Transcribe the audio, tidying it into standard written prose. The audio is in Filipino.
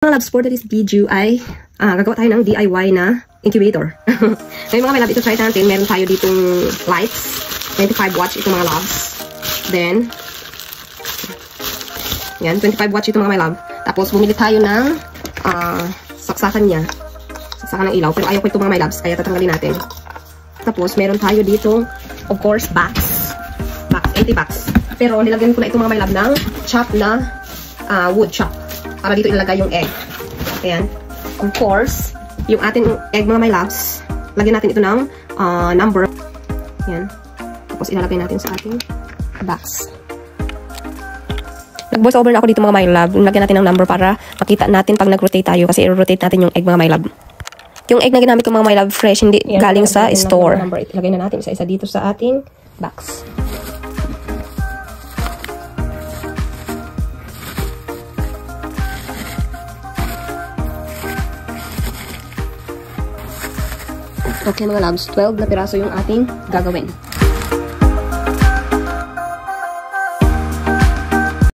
Mga loves, for this video ay gagawa tayo ng DIY na incubator. Ngayon mga love, ito try natin. Meron tayo ditong lights. 25 watts ito mga loves. Then, yan, 25 watts ito mga love. Tapos, bumili tayo ng saksakan niya. Saksakan ng ilaw. Pero ayaw ko ito mga loves, kaya tatanggalin natin. Tapos, meron tayo dito, of course, box. 80 bucks. Pero, nilagyan ko na ito mga love ng chop na wood chop. Para dito ilagay yung egg. Ayan. Of course, yung ating egg mga my loves, lagyan natin ito ng number. Ayan. Tapos ilalagay natin sa ating box. Nag-voice over na ako dito mga my love. Lagyan natin ng number para makita natin pag nag-rotate tayo. Kasi i-rotate natin yung egg mga my love. Yung egg na ginamit ko mga my love, fresh, hindi galing sa store. Ilagay na natin isa-isa dito sa ating box. Okay mga loves, 12 na piraso yung ating gagawin.